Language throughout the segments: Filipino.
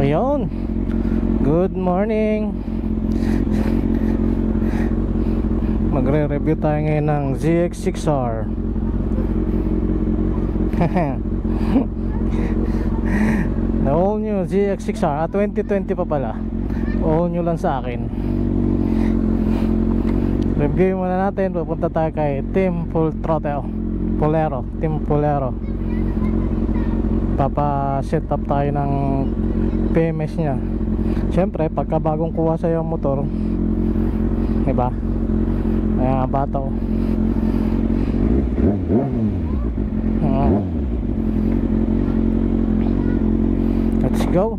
Ayun, good morning. Magre-review tayo ngayon ng ZX6R. The all new ZX6R 2020 pa pala. All new lang sa akin. Review muna natin. Pupunta tayo kay Team Full Throttle Polero, Team Polero. Papa-set up tayo ng PMS nya. Siyempre, pagka bagong kuha sa'yo ang motor, diba? Ayan, bata ko. Let's go.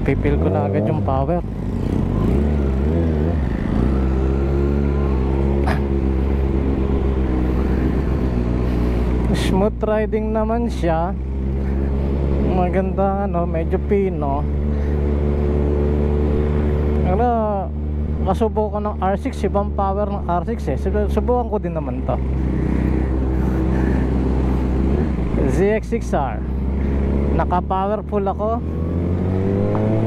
Pipil ko na agad yung power. Smooth riding naman siya. Maganda, ano, medyo pino. Ano, kasubukan ng R6, ibang power ng R6 eh. Subukan ko din naman to. ZX6R. Naka-powerful ako.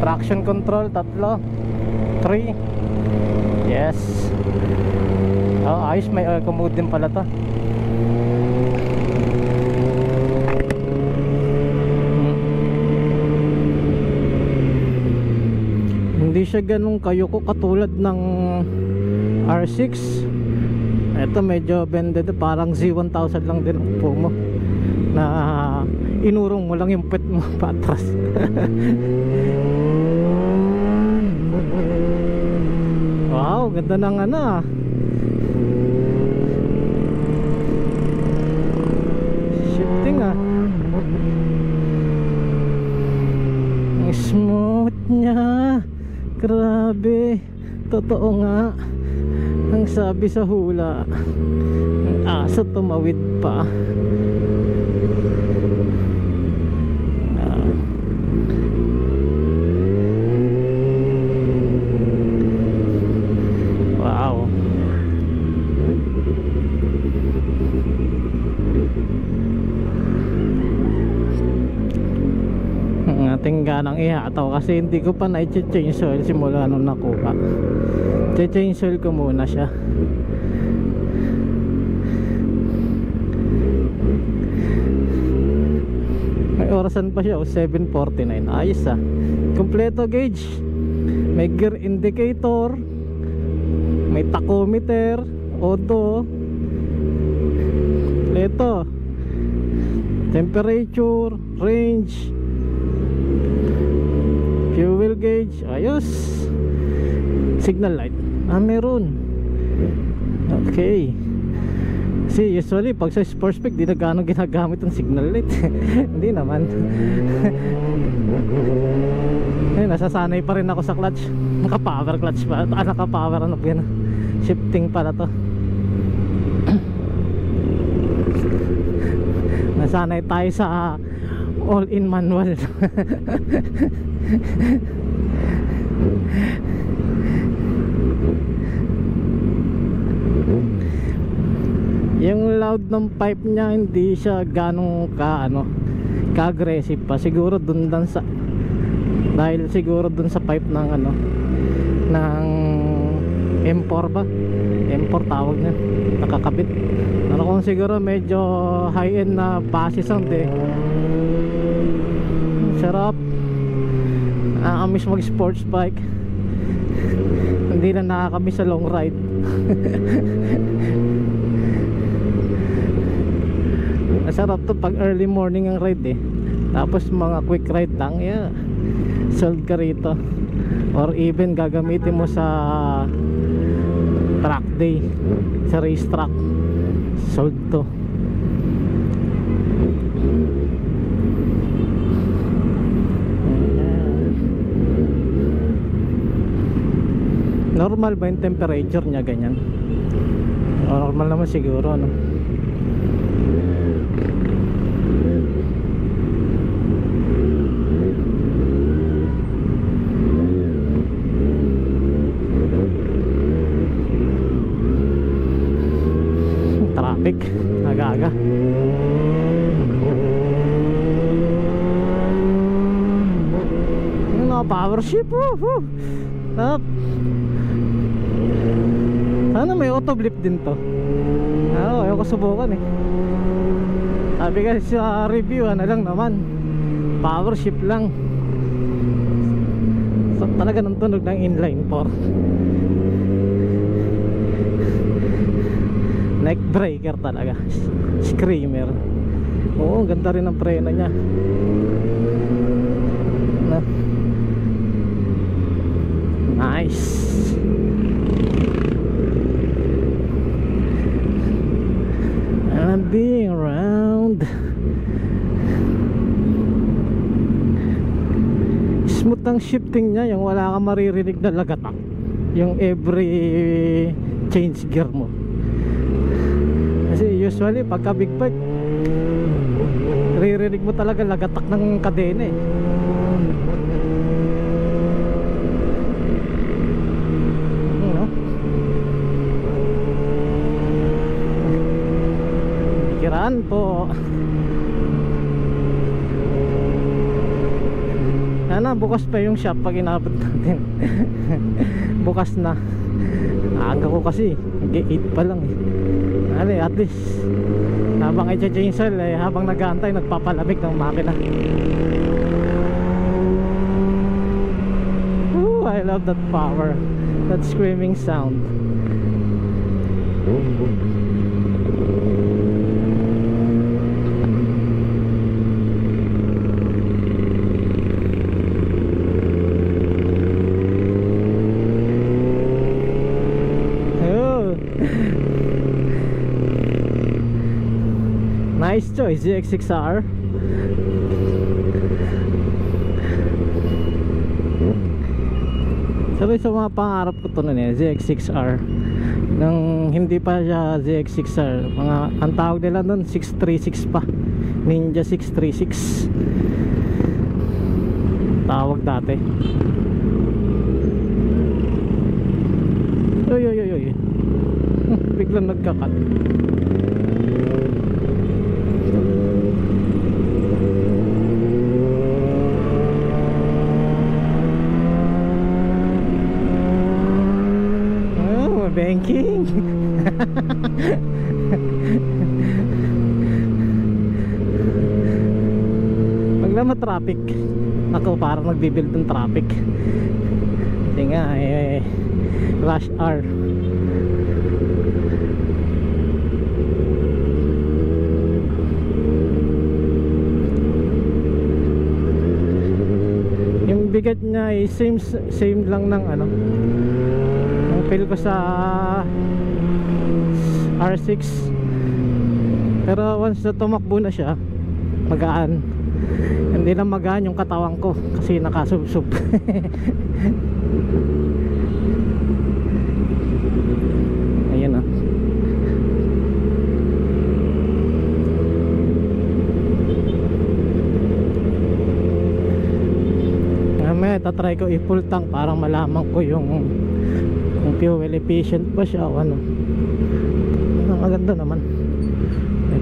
Traction control, 3. Yes. Oh, ayos, may eco mode din pala to. Hindi siya ganun kayoko katulad ng R6. Ito medyo bended, parang Z1000 lang din ang upo mo, na inurong mo lang yung pet mo patras. Wow, ganda ng ano ah. Shifting ah. Ang smooth nya. Grabe. Totoo nga. Ang sabi sa hula, ang aso tumawid pa. Ganang ihataw kasi hindi ko pa na-change oil simula nung nakuha. Change oil ko muna siya. May orasan pa siya, 7:49. Ayos ah. Kompleto gauge. May gear indicator, may tachometer, auto. Kompleto. Temperature, range, fuel gauge, ayos. Signal light, meron. Okay. See, usually pag sa sports spec di na gaano ginagamit ang signal light. Hindi naman. Eh, nasasanay pa rin ako sa clutch. Naka-power clutch pa. Naka-power ano pa yan. Shifting pala to. Nasanay tayo sa all-in manual. Yung loud ng pipe niya hindi siya ganong ka-aggressive pa. Siguro dun sa dahil siguro dun sa pipe ng ng M4 ba? M4 tawag niya, nakakabit. Pero kung siguro medyo high-end na base sound eh. Sarap. Nakakamiss mag sports bike. Hindi na nakakamiss sa long ride. Masarap to pag early morning ang ride eh. Tapos mga quick ride lang, yeah, sold ka rito. Or even gagamitin mo sa track day, sa race track, sold to. normal ba yung temperature niya ganyan? Normal naman siguro, no? Traffic, aga-aga. Power shift, up. Sana may auto blip din to. Ayaw ko subukan eh. Sabi kasi sa review, ano lang naman, power shift lang. So talaga ng tunog ng inline 4. Neck breaker talaga. Screamer. Oo, ganda rin ang preno niya. Nice. And I'm being around. Smooth ang shifting niya, yung wala kang maririnig na lagatak yung every change gear mo. Kasi usually pagka big bike, ririnig mo talaga lagatak ng kadena eh. Kiraan po. Sana bukas pa yung shop pag inabot natin. Bukas na. Aga ko kasi G8 pa lang eh. At least habang i-change oil eh, habang nag-aantay nagpapalamig ng makina. Ooh, I love that power, that screaming sound. Nice choice, ZX6R. Sabi sa mga pangarap ko to nun eh, ZX6R. Nang hindi pa siya ZX6R, mga ang tawag nila nun 636 pa, Ninja 636 tawag dati. Oy biglang nagkakat. Banking. Pag naman traffic, ako parang nagbibuild ng traffic. Kasi nga rush hour. Yung bigat niya ay same lang ng ano, feel ko sa R6, pero once na tumakbo na siya, magaan. Hindi lang magaan yung katawan ko kasi nakasubsob. Ayan ah. Mamaya tatry ko i-full tank para malaman ko yung fuel efficient ba siya o ano. Maganda naman,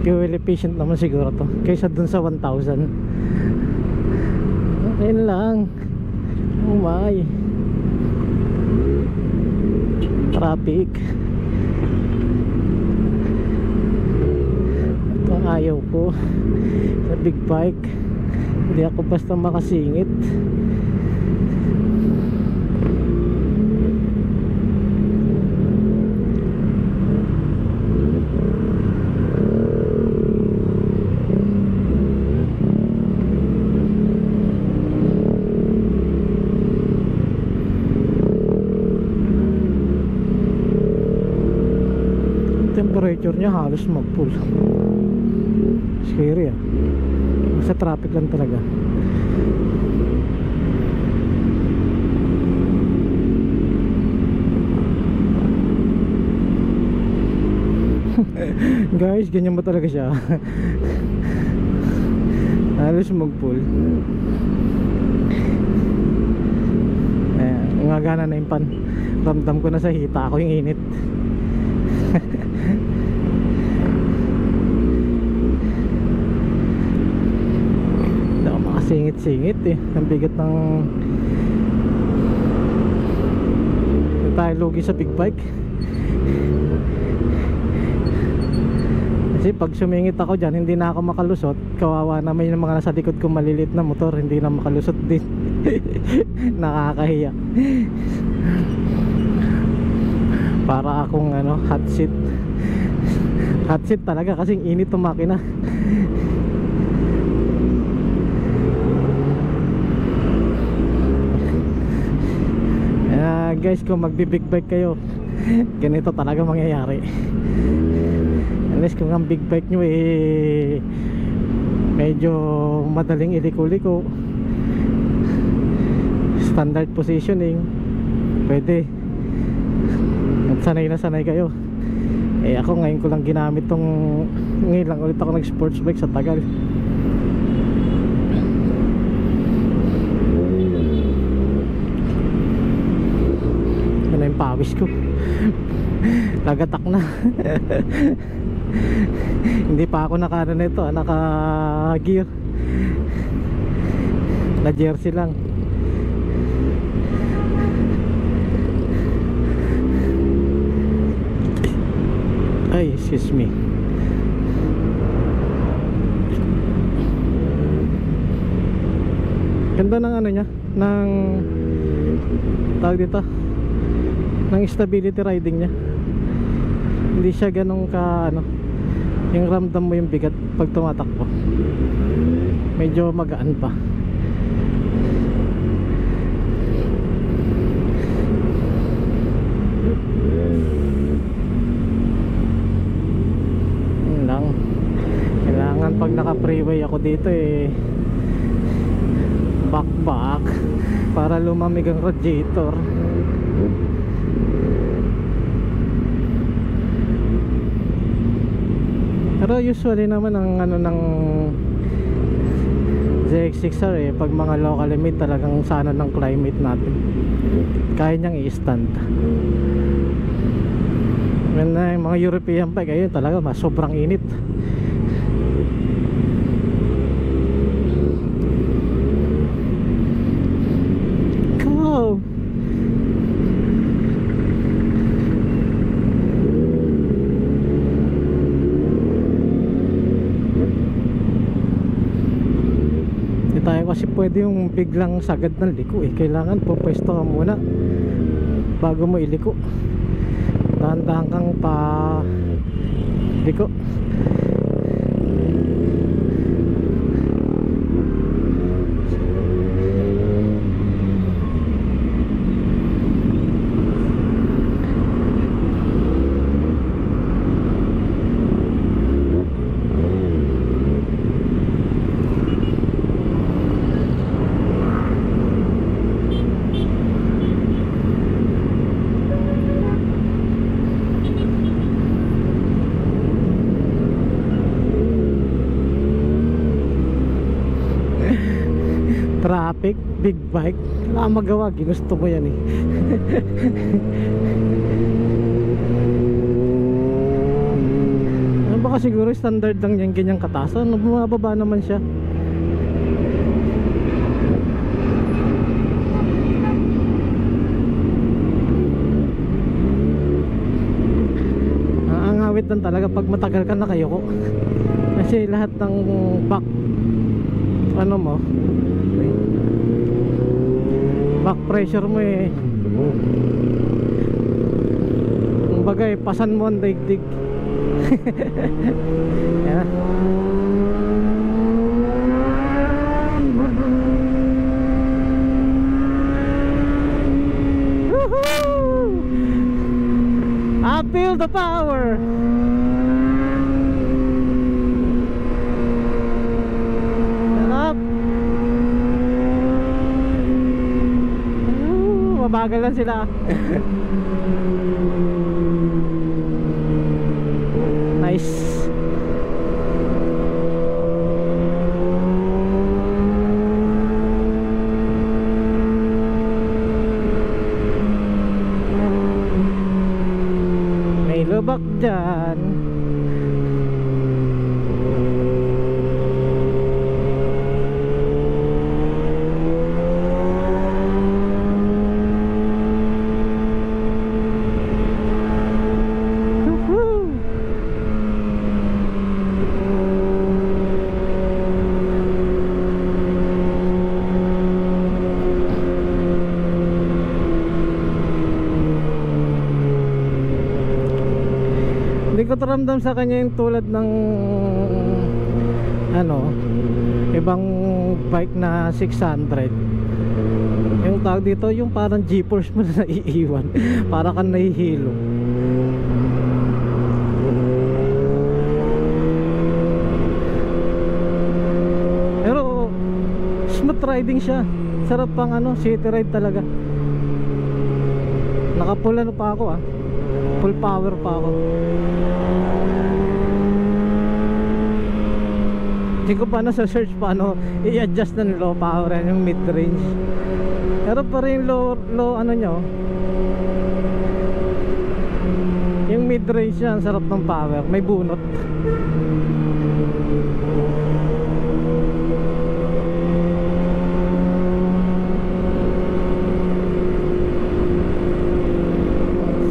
fuel efficient naman siguro to kaysa dun sa 1,000. Okay lang. Oh my, traffic. Ito ang ayaw ko sa big bike, hindi ako basta makasingit. Temperature niya halos mag-full. Scary ah. Sa traffic lang talaga. Guys, ganyan ba talaga siya? Halos mag-pull. Umagana na yung pan. Ramdam ko na sa hita ako yung init. Hindi ako makasingit-singit eh. Ang bigat ng tayo lugi sa big bike. Kasi pag sumingit ako dyan, hindi na ako makalusot. Kawawa naman yung mga nasa likod kong maliliit na motor, hindi na makalusot din. Nakakahiya. Para akong ano, hot seat. Hot seat talaga kasing init ng makina. Guys, kung magbi-big bike kayo, ganito talaga mangyayari. Unless kung ang big bike nyo eh medyo madaling iliko-liko, standard positioning, pwede. At sanay na sanay kayo. Eh ako ngayon ko lang ginamit tong, ngayon lang ulit ako nag sports bike sa tagal. Ano yung pawis ko. Lagatak na. Hindi pa ako naka nito, naka gear. Na jersey lang. Ay, excuse me. Ganda ng ano niya, ng tawag dito, ng stability riding niya. Hindi siya ganun ka ano, yung ramdam mo yung bigat pag tumatakbo. Medyo magaan pa. Yun lang. Kailangan pag naka freeway ako dito eh back para lumamig ang radiator. Pero usually naman ang ano ng ZX6R eh, pag mga local limit talagang sana ng climate natin kaya niyang i-stand. Yung mga European bike ayun talaga mas sobrang init. Go! Tayo kasi pwede yung biglang sagad ng liko eh. Kailangan pupwesto ka muna bago mo iliko. Dahan-dahan kang pa liko. Traffic, big bike, wala magawa, ginusto ko yan eh. Baka siguro standard lang yan ganyang katasan, bumababa naman siya. Ang awit lang talaga pag matagal ka nakayuko. Kasi lahat ng back ano mo, back pressure mo eh, kumbaga eh, pasan mo ang daigdig. Yan. Woohoo! I feel the power. Mabagal lang sila. Nice. pakiramdam sa kanya yung tulad ng ano, ibang bike na 600. Yung tawag dito, yung parang G-force mo na naiiwan. Para kang nahihilo. Pero smooth riding siya. Sarap pang ano, city ride talaga. Naka-full ano pa ako full power pa ako. Hindi ko pa sa search paano i-adjust ng low power yan, yung mid range. Pero pa rin low ano nyo, yung mid range yan, sarap ng power, may bunot.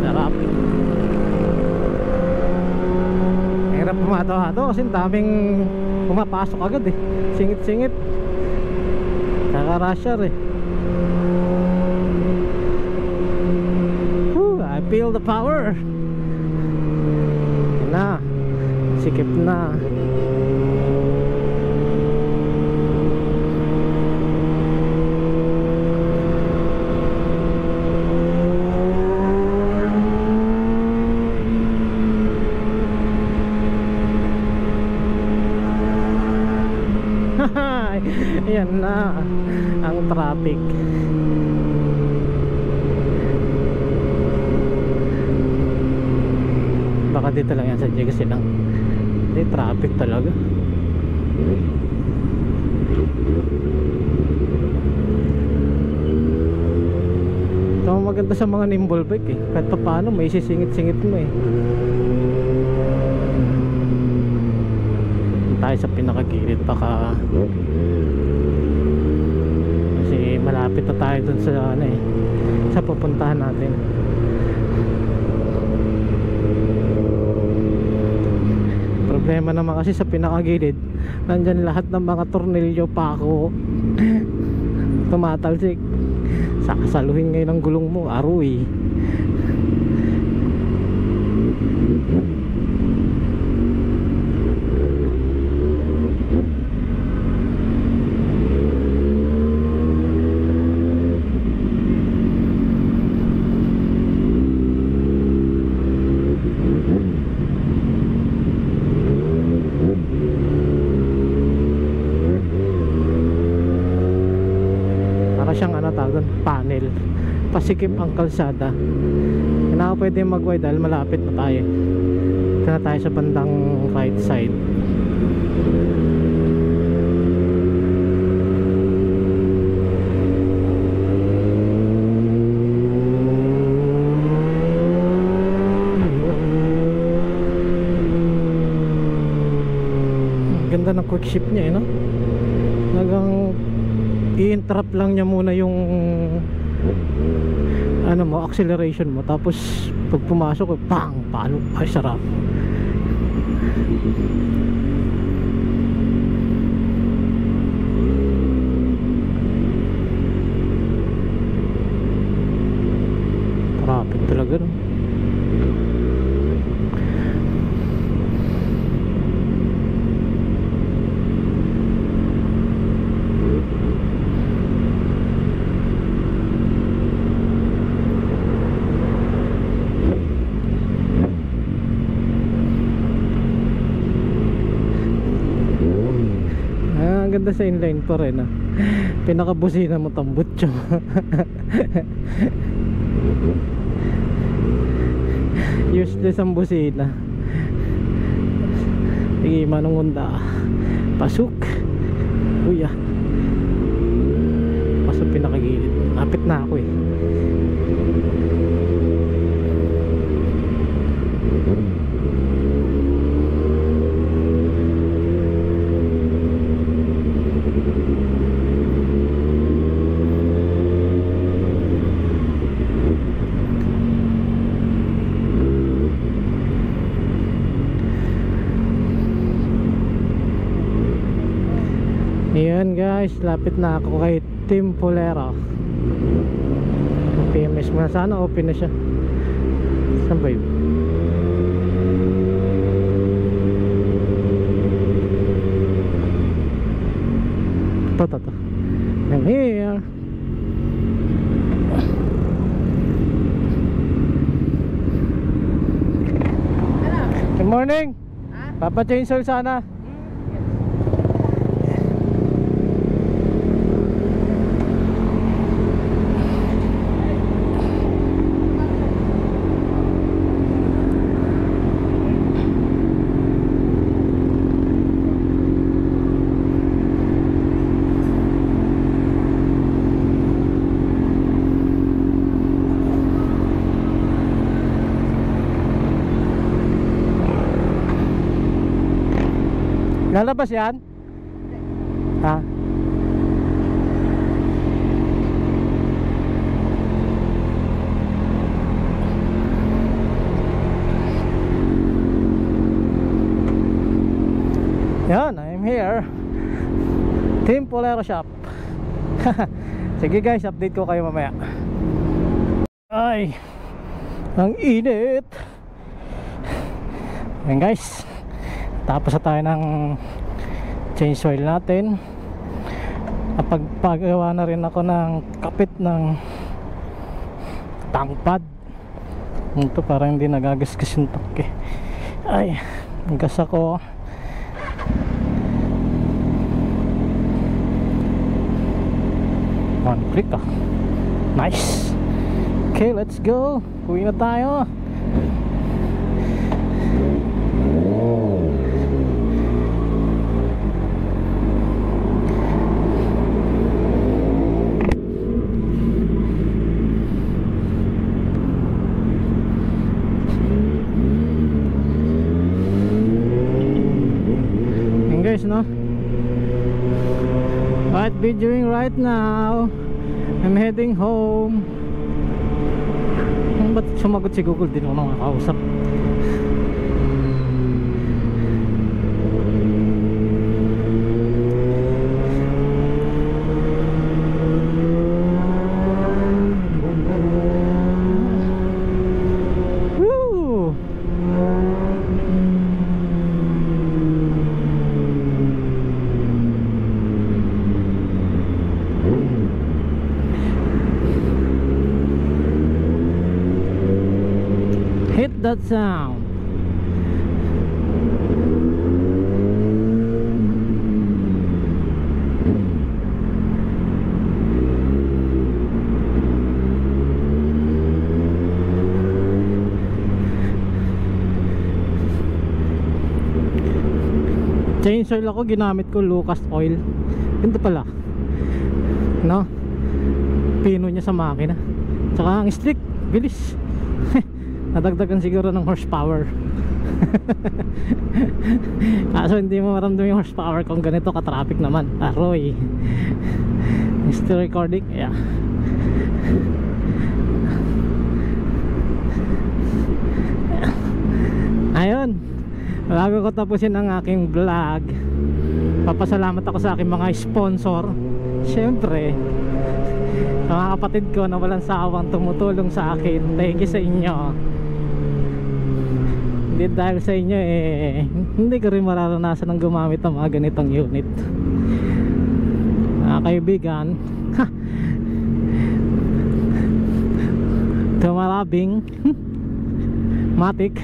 Sarap. Hirap pumato-hato kasi daming pumapasok agad singit-singit, kaka-rusher I feel the power. Na sikip na. Yan na ang traffic. Baka dito lang yan sa Jig kasi lang hindi traffic talaga. Ito ang maganda sa mga nimble bike kahit pa paano may sisingit-singit mo tayo sa pinakagilid baka kasi malapit na tayo dun sa ano sa pupuntahan natin. Problema naman kasi sa pinakagilid nandyan lahat ng mga tornilyo pako tumatalsik, sakasaluhin ngayon ang gulong mo, aroy. Siyang ano tawag, panel pasikip ang kalsada. Hindi na ako pwede mag-wide dahil malapit na tayo. Ito na tayo sa bandang right side. Ganda ng quick shift niya no? Nagang i-interrupt lang niya muna yung ano mo, acceleration mo, tapos pag pumasok pang, palo, ay sarap. Traffic talaga no? Ganda sa inline pa rin pinakabusina mo tambutso. Useless ang busina. Sige manungunda, pasok kuya, pasok pinakagilid, lapit na ako Ayan guys, lapit na ako kay Team Polera. PMS mo na sana, open na siya. Saan ba yun? to. I'm here. Good morning. Papa change oil sana. Lalabas yan? Ha? Yan, I'm here. Team Polero Shop. Sige guys, update ko kayo mamaya. Ay, ang init. Yan guys, tapos na tayo ng change oil natin. Napagpagawa na rin ako ng kapit ng tank pad. Ito parang hindi nagagasgas yung tank eh. Ay, gas ako. One click ah. Nice. Okay, let's go. Uwi na tayo. Guys, no? What be doing right now? I'm heading home. Ba't sumagot si Google? Di naman makakausap. Woo! Hit that sound. Change oil ako, ginamit ko Lucas oil. Ganda pala, no? Pino niya sa makina. Tsaka ang stick, bilis. Nadagdagan siguro ng horsepower. Kaso hindi mo maramdaman yung horsepower kung ganito ka-traffic naman. Aroy. Still recording? Yeah. Ayun, bago ko tapusin ang aking vlog, papasalamat ako sa aking mga sponsor. Siyempre, sa mga kapatid ko na walang sawang tumutulong sa akin. Thank you sa inyo. Hindi dahil sa inyo hindi ko rin mararanasan ng gumamit ng mga ganitong unit. Mga kaibigan, tumarabing matik,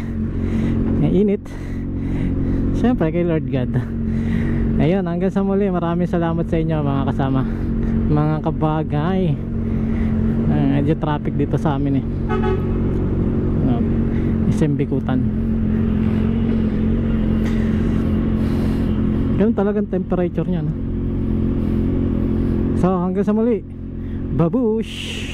init. Siyempre kay Lord God. Ayun, hanggang sa muli, maraming salamat sa inyo mga kasama, mga kabagay. Medyo traffic dito sa amin Isembikutan. Ganun talagang temperature niya, no? So hanggang sa muli, babush.